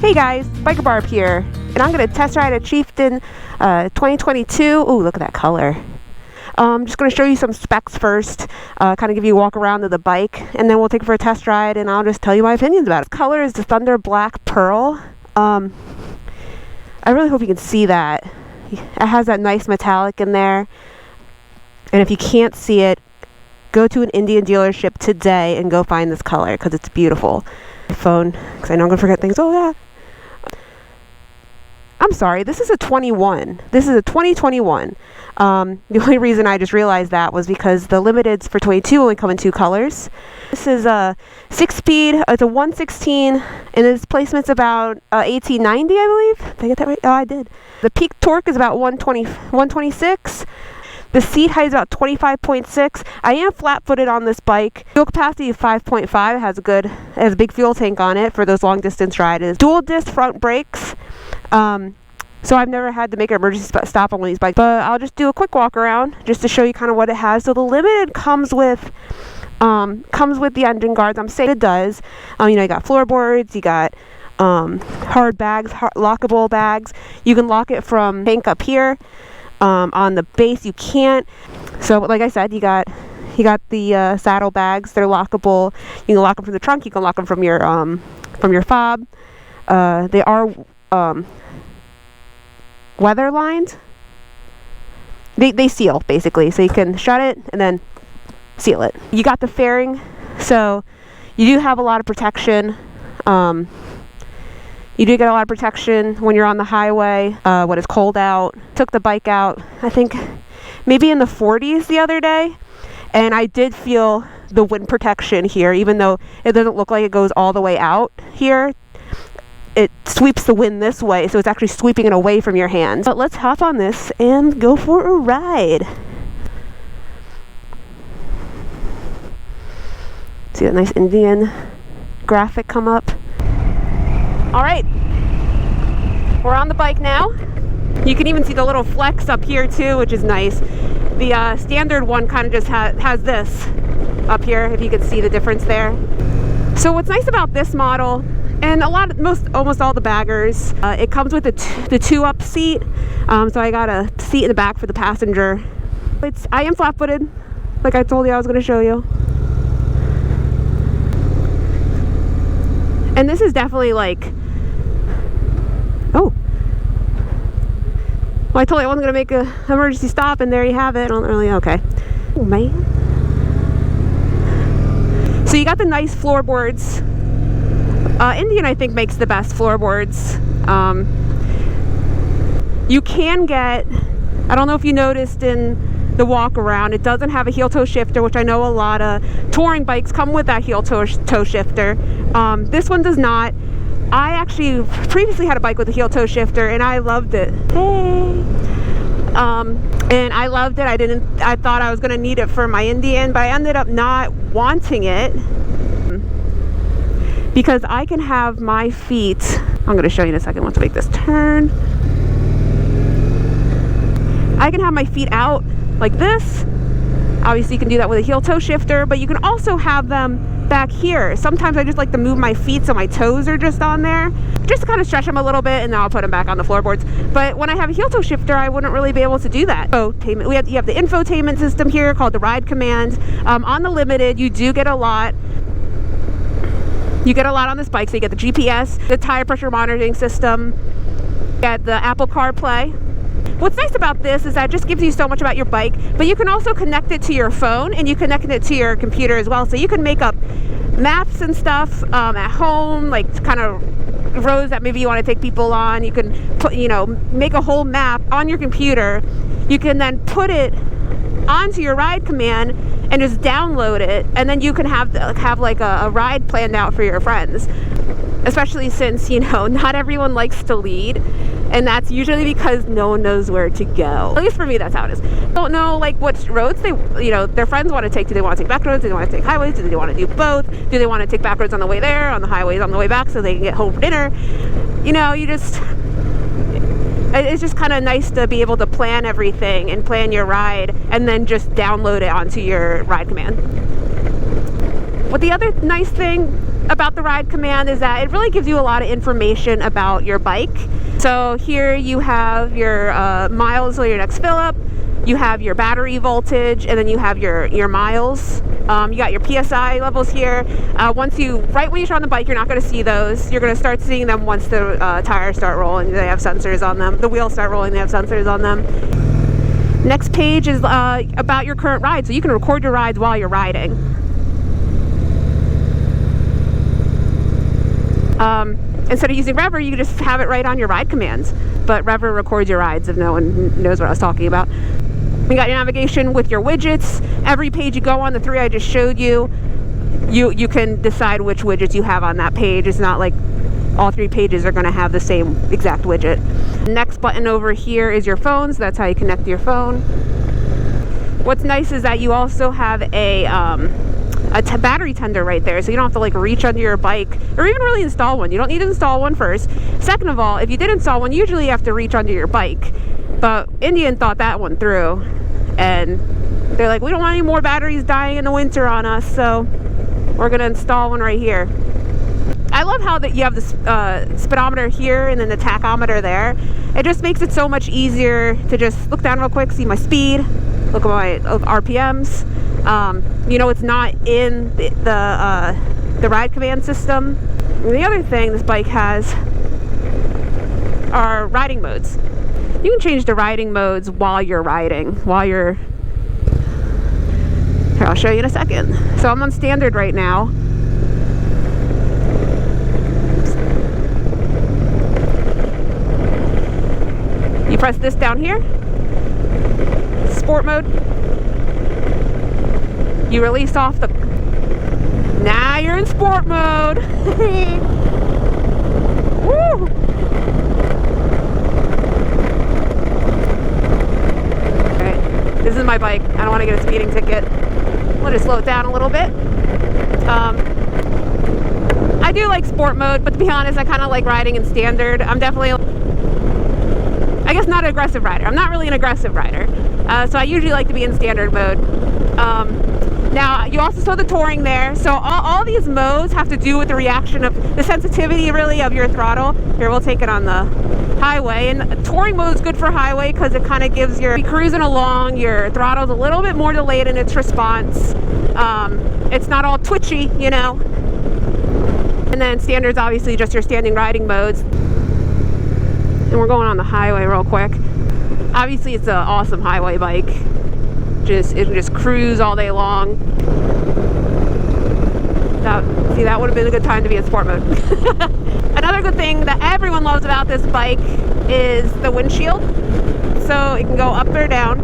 Hey guys, Biker Barb here, and I'm going to test ride a Chieftain 2022. Ooh, look at that color. I'm just going to show you some specs first, kind of give you a walk around of the bike, and then we'll take it for a test ride, and I'll just tell you my opinions about it. The color is the Thunder Black Pearl. I really hope you can see that. It has that nice metallic in there, and if you can't see it, go to an Indian dealership today and go find this color, because it's beautiful. My phone, because I know I'm going to forget things. Oh yeah. I'm sorry, this is a 21. This is a 2021. The only reason I just realized that was because the limiteds for 22 only come in two colors. This is a 6-speed, it's a 116, and its placement's about 1890, I believe. Did I get that right? Oh, I did. The peak torque is about 126. The seat height is about 25.6. I am flat-footed on this bike. Fuel capacity is 5.5. It has a big fuel tank on it for those long distance rides. Dual disc front brakes. So I've never had to make an emergency stop on one of these bikes, but I'll just do a quick walk around just to show you kind of what it has. So the Limited comes with the engine guards. I'm saying it does. You got floorboards, you got hard bags, lockable bags. You can lock it from tank up here. On the base you can't. So like I said, you got the saddle bags. They're lockable. You can lock them from the trunk. You can lock them from your fob. They are weather lined. They seal basically, so you can shut it and then seal it. You got the fairing, so you do have a lot of protection. You do get a lot of protection when you're on the highway when it's cold out. Took the bike out, I think maybe in the 40s the other day, and I did feel the wind protection here, even though it doesn't look like it goes all the way out here. It sweeps the wind this way, so it's actually sweeping it away from your hands. But let's hop on this and go for a ride. See that nice Indian graphic come up? All right, we're on the bike now. You can even see the little flex up here too, which is nice. The standard one kind of just has this up here, if you can see the difference there. So what's nice about this model, and almost all the baggers, it comes with the 2-up seat. So I got a seat in the back for the passenger. I am flat-footed, like I told you I was going to show you. And this is definitely like, oh, well, I told you I wasn't going to make an emergency stop, and there you have it. I don't really, okay. Oh, man. So you got the nice floorboards. Indian, I think, makes the best floorboards. You can get, I don't know if you noticed in the walk around, it doesn't have a heel toe shifter, which I know a lot of touring bikes come with that heel toe shifter. This one does not. I actually previously had a bike with a heel toe shifter, and I loved it. Hey. And I loved it. I thought I was going to need it for my Indian, but I ended up not wanting it because I can have my feet, I'm going to show you in a second once I make this turn. I can have my feet out like this. Obviously you can do that with a heel toe shifter, but you can also have them back here. Sometimes I just like to move my feet so my toes are just on there, just to kind of stretch them a little bit, and then I'll put them back on the floorboards. But when I have a heel toe shifter, I wouldn't really be able to do that. You have the infotainment system here called the Ride Command. On the Limited, you do get a lot. You get a lot on this bike. So you get the GPS, the tire pressure monitoring system, you get the Apple CarPlay. What's nice about this is that it just gives you so much about your bike, but you can also connect it to your phone, and you connect it to your computer as well. So you can make up maps and stuff at home, like kind of roads that maybe you want to take people on. You can put, make a whole map on your computer. You can then put it onto your Ride Command and just download it, and then you can have like a ride planned out for your friends. Especially since, not everyone likes to lead, and that's usually because no one knows where to go. At least for me, that's how it is. Don't know like which roads their friends want to take. Do they want to take back roads? Do they want to take highways? Do they want to do both? Do they want to take back roads on the way there, on the highways on the way back, so they can get home for dinner? It's just kind of nice to be able to plan everything and plan your ride, and then just download it onto your Ride Command. What the other nice thing about the ride command is that it really gives you a lot of information about your bike. So here you have your miles or your next fill up, you have your battery voltage, and then you have your miles. You got your PSI levels here. Right when you turn on the bike, you're not going to see those. You're going to start seeing them once the tires start rolling. They have sensors on them. The wheels start rolling, they have sensors on them. Next page is about your current ride, so you can record your rides while you're riding. Instead of using Rever, you can just have it right on your ride commands. But Rever records your rides if no one knows what I was talking about. You got your navigation with your widgets. Every page you go on, the 3 I just showed you, you can decide which widgets you have on that page. It's not like all 3 pages are going to have the same exact widget. Next button over here is your phones. That's how you connect to your phone. What's nice is that you also have a battery tender right there, so you don't have to like reach under your bike or even really install one. You don't need to install one first. Second of all, if you did install one, usually you have to reach under your bike. But Indian thought that one through, and they're like, we don't want any more batteries dying in the winter on us, so we're gonna install one right here. I love how that you have the speedometer here and then the tachometer there. It just makes it so much easier to just look down real quick, see my speed, look at my RPMs. You know, it's not in the ride command system. And the other thing this bike has are riding modes. You can change the riding modes while you're riding, here, I'll show you in a second. So I'm on standard right now. You press this down here, sport mode. You release off the, now you're in sport mode. Woo! This is my bike. I don't want to get a speeding ticket. We'll just slow it down a little bit. I do like sport mode, but to be honest, I kind of like riding in standard. I'm definitely, I guess, not an aggressive rider. I'm not really an aggressive rider. So I usually like to be in standard mode. Now, you also saw the touring there. So all these modes have to do with the reaction of the sensitivity, really, of your throttle. Here, we'll take it on the highway. And touring mode is good for highway because it kind of gives your cruising along, your throttle's a little bit more delayed in its response. It's not all twitchy, you know. And then standard's obviously just your standing riding modes. And we're going on the highway real quick. Obviously, it's an awesome highway bike. It can just cruise all day long. See, that would have been a good time to be in sport mode. Another good thing that everyone loves about this bike is the windshield. So it can go up or down.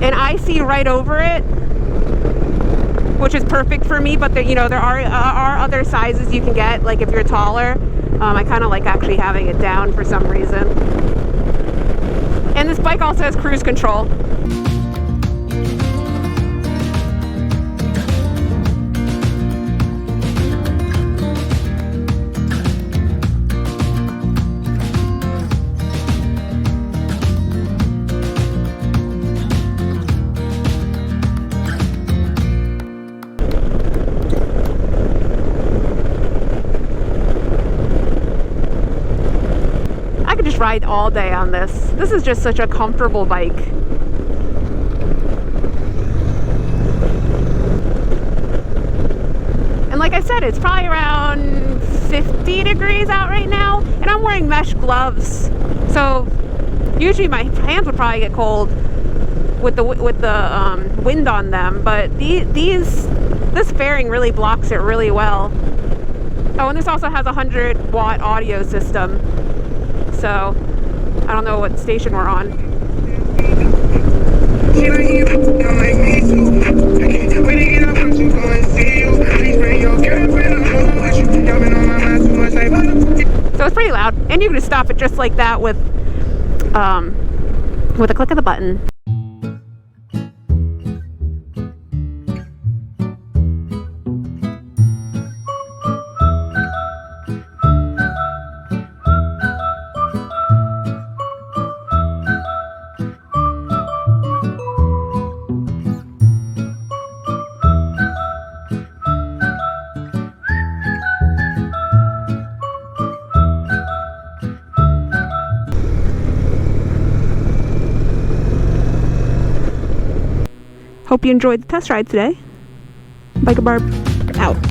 And I see right over it, which is perfect for me, but there are other sizes you can get, like if you're taller. I kind of like actually having it down for some reason. And this bike also has cruise control. Ride all day on this. This is just such a comfortable bike. And like I said, it's probably around 50 degrees out right now, and I'm wearing mesh gloves. So usually my hands would probably get cold with the wind on them, but this fairing really blocks it really well. Oh, and this also has a 100-watt audio system. So, I don't know what station we're on. So it's pretty loud, and you can just stop it just like that with a click of the button. Hope you enjoyed the test ride today. Biker Barb, out.